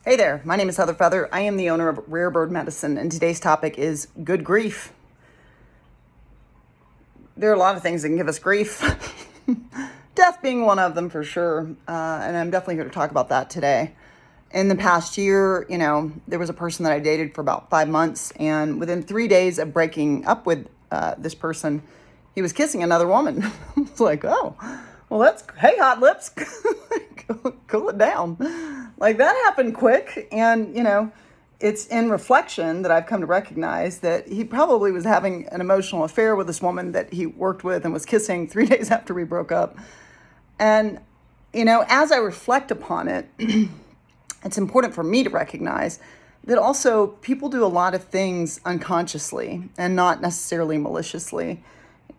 Hey there, my name is Heather Feather. I am the owner of Rare Bird Medicine, and today's topic is good grief. There are a lot of things that can give us grief, death being one of them for sure, and I'm definitely here to talk about that today. In the past year, there was a person that I dated for about 5 months, and within 3 days of breaking up with this person, he was kissing another woman. It's like, oh, well, hey, hot lips, cool it down. Like that happened quick. And, it's in reflection that I've come to recognize that he probably was having an emotional affair with this woman that he worked with and was kissing 3 days after we broke up. And, as I reflect upon it, it's important for me to recognize that also people do a lot of things unconsciously and not necessarily maliciously.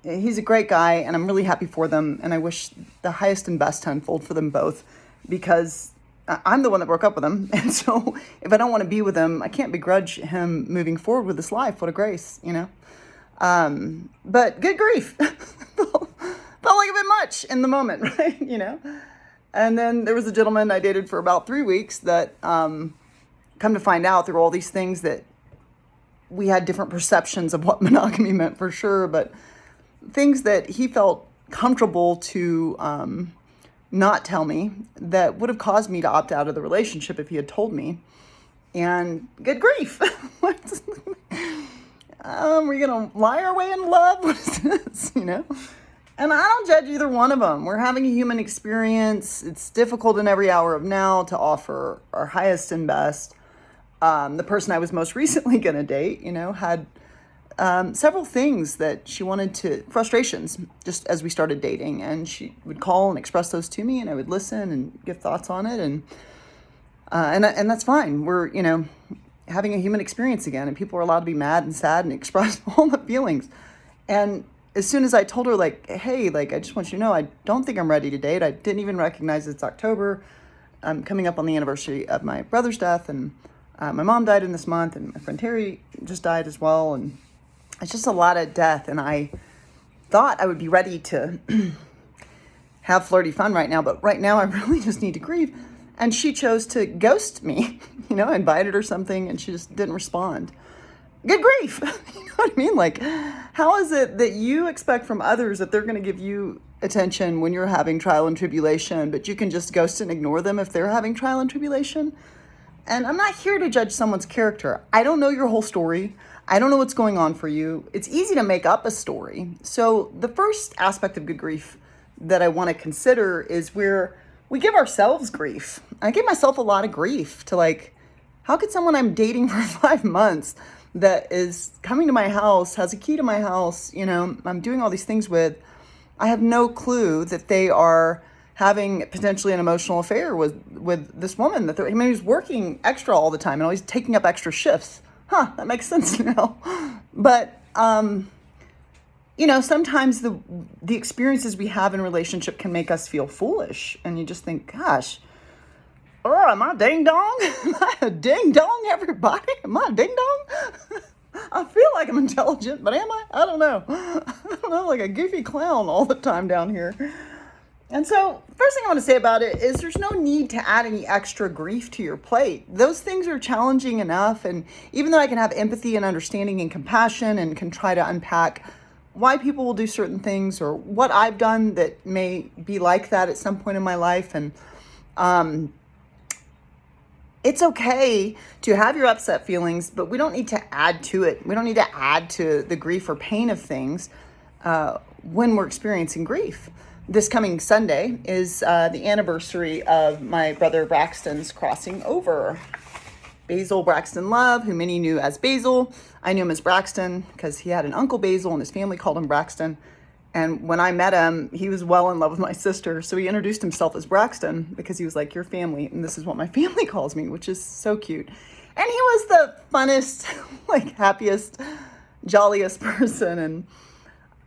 He's a great guy, and I'm really happy for them, and I wish the highest and best to unfold for them both, because I'm the one that broke up with him, and so if I don't want to be with him, I can't begrudge him moving forward with his life. What a grace, But good grief, felt like a bit much in the moment, right? And then there was a gentleman I dated for about 3 weeks that, come to find out, there were all these things that we had different perceptions of what monogamy meant for sure, but things that he felt comfortable to not tell me that would have caused me to opt out of the relationship if he had told me. And good grief. We're going to lie our way in love? What is this, And I don't judge either one of them. We're having a human experience. It's difficult in every hour of now to offer our highest and best. The person I was most recently going to date, had several things that she frustrations, just as we started dating, and she would call and express those to me, and I would listen and give thoughts on it, and that's fine. We're, having a human experience again, and people are allowed to be mad and sad and express all the feelings. And as soon as I told her, hey, I just want you to know, I don't think I'm ready to date. I didn't even recognize it's October. I'm coming up on the anniversary of my brother's death, and my mom died in this month, and my friend Terry just died as well, and it's just a lot of death, and I thought I would be ready to have flirty fun right now, but right now I really just need to grieve. And she chose to ghost me. I invited her something, and she just didn't respond. Good grief. You know what I mean? How is it that you expect from others that they're going to give you attention when you're having trial and tribulation, but you can just ghost and ignore them if they're having trial and tribulation? And I'm not here to judge someone's character. I don't know your whole story. I don't know what's going on for you. It's easy to make up a story. So the first aspect of good grief that I want to consider is where we give ourselves grief. I gave myself a lot of grief to how could someone I'm dating for 5 months that is coming to my house, has a key to my house, I'm doing all these things with, I have no clue that they are having potentially an emotional affair with this woman that he's working extra all the time and always taking up extra shifts. That makes sense now. But, sometimes the experiences we have in relationship can make us feel foolish. And you just think, gosh, am I ding dong? Am I a ding dong, everybody? Am I a ding dong? I feel like I'm intelligent, but am I? I don't know. I don't know, like a goofy clown all the time down here. And so, first thing I want to say about it is there's no need to add any extra grief to your plate. Those things are challenging enough, and even though I can have empathy and understanding and compassion and can try to unpack why people will do certain things or what I've done that may be like that at some point in my life, and it's okay to have your upset feelings, but we don't need to add to it. We don't need to add to the grief or pain of things when we're experiencing grief. This coming Sunday is the anniversary of my brother Braxton's crossing over. Basil Braxton Love, who many knew as Basil. I knew him as Braxton because he had an uncle Basil and his family called him Braxton. And when I met him, he was well in love with my sister. So he introduced himself as Braxton because he was like, your family, and this is what my family calls me, which is so cute. And he was the funnest, happiest, jolliest person. And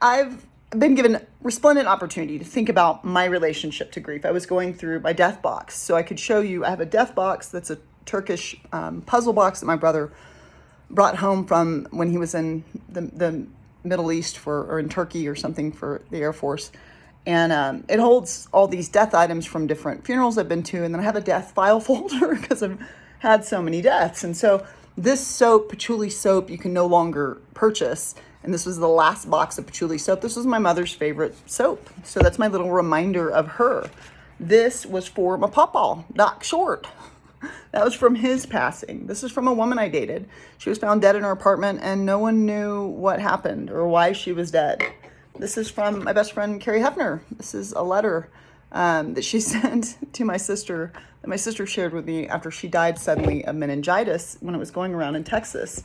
I've been given resplendent opportunity to think about my relationship to grief. I was going through my death box, so I could show you. I have a death box that's a Turkish puzzle box that my brother brought home from when he was in the Middle East or in Turkey or something for the Air Force. And it holds all these death items from different funerals I've been to. And then I have a death file folder because I've had so many deaths. And so this soap, patchouli soap, you can no longer purchase. And this was the last box of patchouli soap. This was my mother's favorite soap. So that's my little reminder of her. This was for my pawpaw, Doc Short. That was from his passing. This is from a woman I dated. She was found dead in her apartment and no one knew what happened or why she was dead. This is from my best friend, Carrie Hefner. This is a letter that she sent to my sister, that my sister shared with me after she died suddenly of meningitis when it was going around in Texas.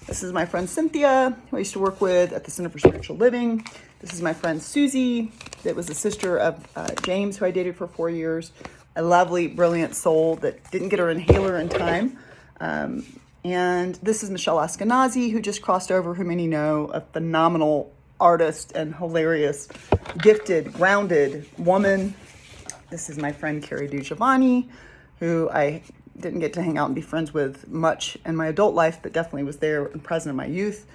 This is my friend Cynthia, who I used to work with at the Center for Spiritual Living. This is my friend Susie, that was the sister of James, who I dated for 4 years. A lovely, brilliant soul that didn't get her inhaler in time. And this is Michelle Askenazi, who just crossed over, who many know, a phenomenal artist and hilarious, gifted, grounded woman. This is my friend Carrie DiGiovanni, who I didn't get to hang out and be friends with much in my adult life, but definitely was there and present in my youth.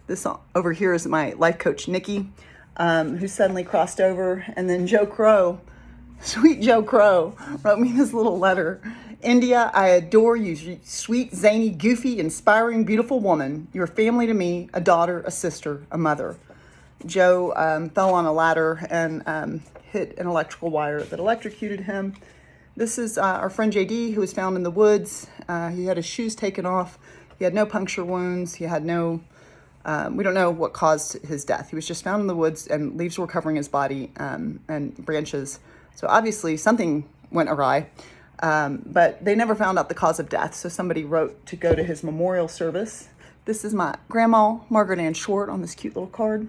This over here is my life coach, Nikki, who suddenly crossed over. And then Joe Crow, sweet Joe Crow, wrote me this little letter. India, I adore you, sweet, zany, goofy, inspiring, beautiful woman. You're family to me, a daughter, a sister, a mother. Joe fell on a ladder and hit an electrical wire that electrocuted him. This is our friend JD, who was found in the woods. He had his shoes taken off. He had no puncture wounds. He had no, we don't know what caused his death. He was just found in the woods and leaves were covering his body and branches. So obviously something went awry, but they never found out the cause of death. So somebody wrote to go to his memorial service. This is my grandma, Margaret Ann Short, on this cute little card.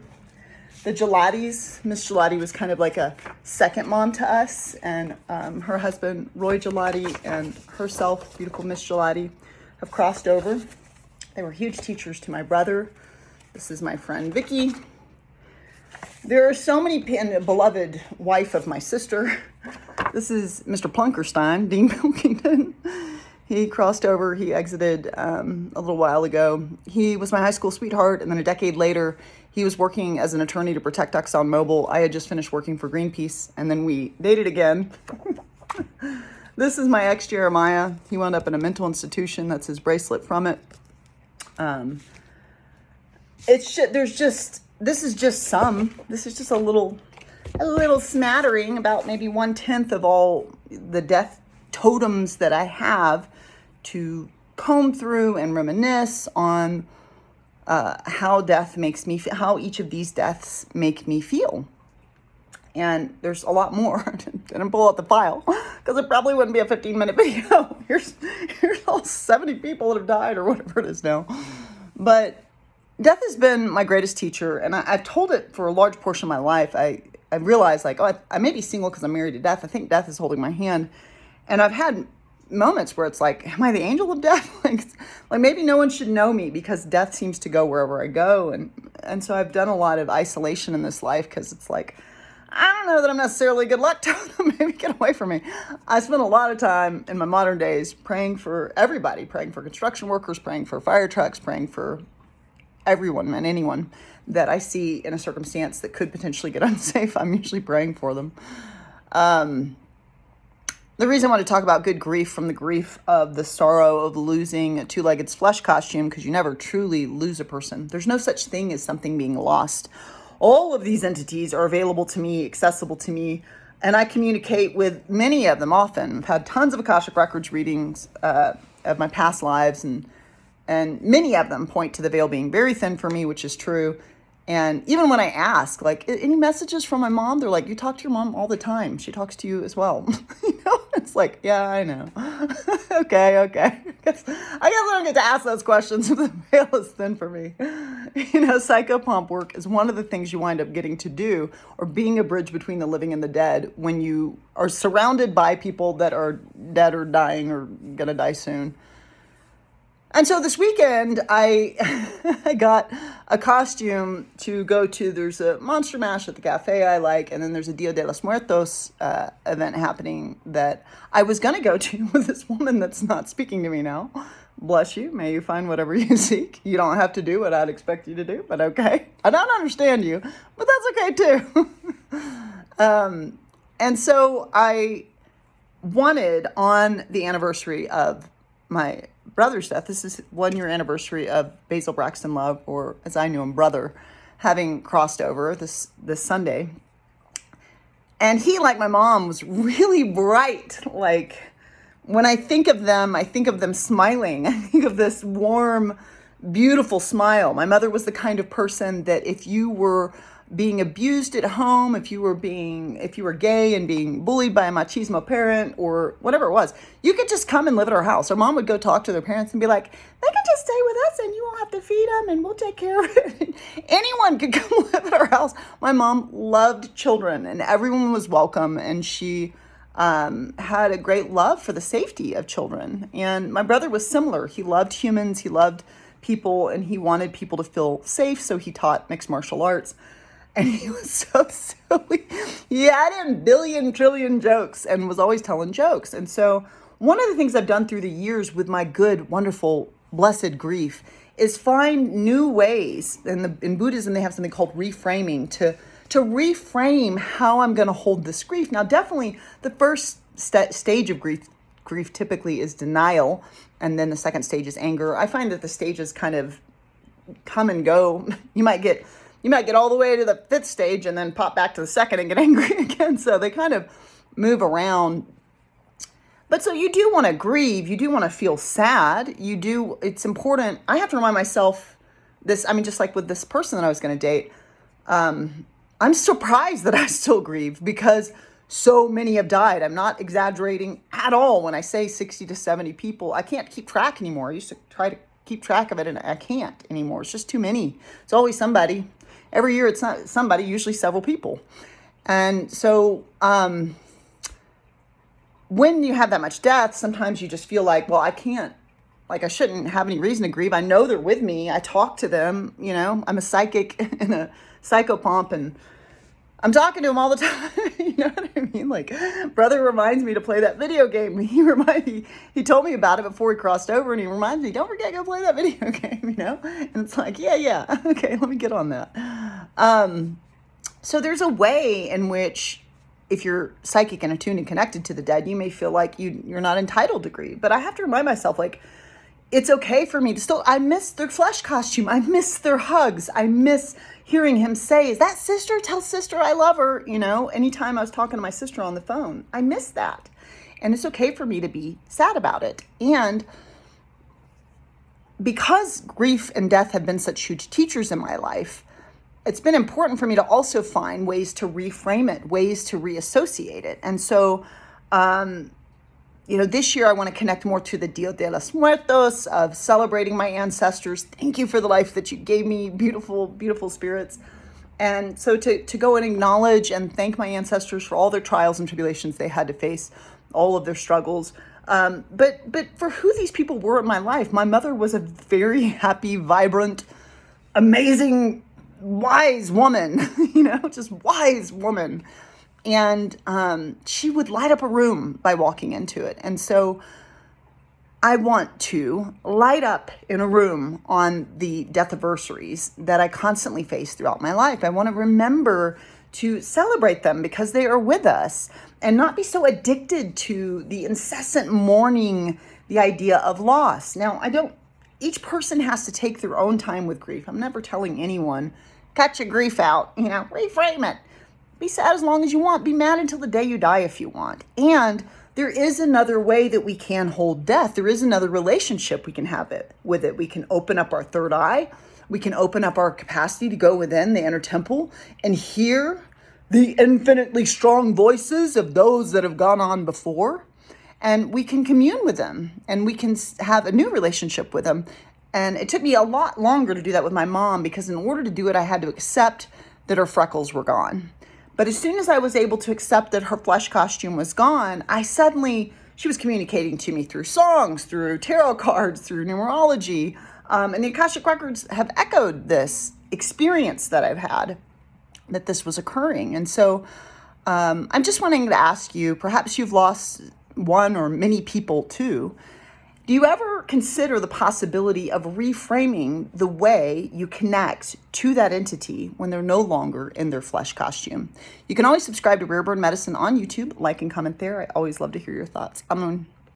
The Gelatis, Miss Gelati was kind of like a second mom to us, and her husband, Roy Gelati, and herself, beautiful Miss Gelati, have crossed over. They were huge teachers to my brother. This is my friend, Vicky. There are so many, and a beloved wife of my sister. This is Mr. Plunkerstein, Dean Pilkington. He crossed over, he exited a little while ago. He was my high school sweetheart, and then a decade later, he was working as an attorney to protect ExxonMobil. I had just finished working for Greenpeace, and then we dated again. This is my ex, Jeremiah. He wound up in a mental institution. That's his bracelet from it. This is just a little smattering, about maybe 1/10 of all the death totems that I have to comb through and reminisce on how death makes me feel, how each of these deaths make me feel. And there's a lot more. I didn't pull out the file because it probably wouldn't be a 15-minute video. Here's all 70 people that have died or whatever it is now. But death has been my greatest teacher, and I've told it for a large portion of my life. I realized, like, I may be single because I'm married to death. I think death is holding my hand. And I've had moments where it's like, am I the angel of death? like maybe no one should know me because death seems to go wherever I go. And so I've done a lot of isolation in this life because it's like, I don't know that I'm necessarily good luck to maybe get away from me. I spent a lot of time in my modern days praying for everybody, praying for construction workers, praying for fire trucks, praying for everyone and anyone that I see in a circumstance that could potentially get unsafe. I'm usually praying for them. The reason I want to talk about good grief from the grief of the sorrow of losing a two-legged flesh costume, because you never truly lose a person. There's no such thing as something being lost. All of these entities are available to me, accessible to me, and I communicate with many of them often. I've had tons of Akashic Records readings of my past lives, and many of them point to the veil being very thin for me, which is true. And even when I ask, like, any messages from my mom, they're like, you talk to your mom all the time. She talks to you as well. It's like, yeah, I know. okay. I guess I don't get to ask those questions if the veil is thin for me. Psychopomp work is one of the things you wind up getting to do, or being a bridge between the living and the dead, when you are surrounded by people that are dead or dying or gonna die soon. And so this weekend, I got a costume to go to. There's a Monster Mash at the cafe I like, and then there's a Dia de los Muertos event happening that I was going to go to with this woman that's not speaking to me now. Bless you. May you find whatever you seek. You don't have to do what I'd expect you to do, but okay. I don't understand you, but that's okay too. And so I wanted, on the anniversary of my brother's death. This is 1 year anniversary of Basil Braxton Love, or as I knew him, brother, having crossed over this Sunday. And he, like my mom, was really bright. Like, when I think of them smiling. I think of this warm, beautiful smile. My mother was the kind of person that if you were being abused at home, if you were gay and being bullied by a machismo parent or whatever it was, you could just come and live at our house. Our mom would go talk to their parents and be like, they can just stay with us and you won't have to feed them and we'll take care of it. Anyone could come live at our house. My mom loved children and everyone was welcome, and she had a great love for the safety of children. And my brother was similar. He loved humans, he loved people, and he wanted people to feel safe, so he taught mixed martial arts. And he was so silly. He had a billion trillion jokes and was always telling jokes. And so one of the things I've done through the years with my good, wonderful, blessed grief is find new ways. In Buddhism, they have something called reframing, to reframe how I'm going to hold this grief. Now, definitely the first stage of grief typically is denial. And then the second stage is anger. I find that the stages kind of come and go. You might get all the way to the fifth stage and then pop back to the second and get angry again. So they kind of move around. But so you do want to grieve. You do want to feel sad. It's important. I have to remind myself this. I mean, just like with this person that I was going to date, I'm surprised that I still grieve because so many have died. I'm not exaggerating at all when I say 60 to 70 people. I can't keep track anymore. I used to try to keep track of it and I can't anymore. It's just too many. It's always somebody. Every year it's not somebody, usually several people. And so when you have that much death, sometimes you just feel like, well, I shouldn't have any reason to grieve. I know they're with me. I talk to them, I'm a psychic and a psychopomp, and I'm talking to him all the time. You know what I mean? Like, brother reminds me to play that video game. He told me about it before he crossed over, and he reminds me, don't forget to go play that video game, And it's like, yeah, okay, let me get on that. So there's a way in which, if you're psychic and attuned and connected to the dead, you may feel like you're not entitled to grieve. But I have to remind myself, like, it's okay for me to I miss their flesh costume. I miss their hugs. I miss hearing him say, is that sister? Tell sister I love her. Anytime I was talking to my sister on the phone, I miss that. And it's okay for me to be sad about it. And because grief and death have been such huge teachers in my life, it's been important for me to also find ways to reframe it, ways to reassociate it. And so, this year I want to connect more to the Dia de los Muertos, of celebrating my ancestors. Thank you for the life that you gave me, beautiful, beautiful spirits. And so to go and acknowledge and thank my ancestors for all their trials and tribulations they had to face, all of their struggles. But for who these people were in my life, my mother was a very happy, vibrant, amazing, wise woman, just wise woman. And she would light up a room by walking into it. And so I want to light up in a room on the death anniversaries that I constantly face throughout my life. I want to remember to celebrate them because they are with us, and not be so addicted to the incessant mourning, the idea of loss. Now, each person has to take their own time with grief. I'm never telling anyone, cut your grief out, reframe it. Be sad as long as you want. Be mad until the day you die if you want. And there is another way that we can hold death. There is another relationship we can have with it. We can open up our third eye. We can open up our capacity to go within the inner temple and hear the infinitely strong voices of those that have gone on before. And we can commune with them, and we can have a new relationship with them. And it took me a lot longer to do that with my mom, because in order to do it, I had to accept that her freckles were gone. But as soon as I was able to accept that her flesh costume was gone, she was communicating to me through songs, through tarot cards, through numerology. And the Akashic Records have echoed this experience that I've had, that this was occurring. And so I'm just wanting to ask you, perhaps you've lost one or many people too. Do you ever consider the possibility of reframing the way you connect to that entity when they're no longer in their flesh costume? You can always subscribe to Rare Bird Medicine on YouTube, like and comment there. I always love to hear your thoughts. Amun.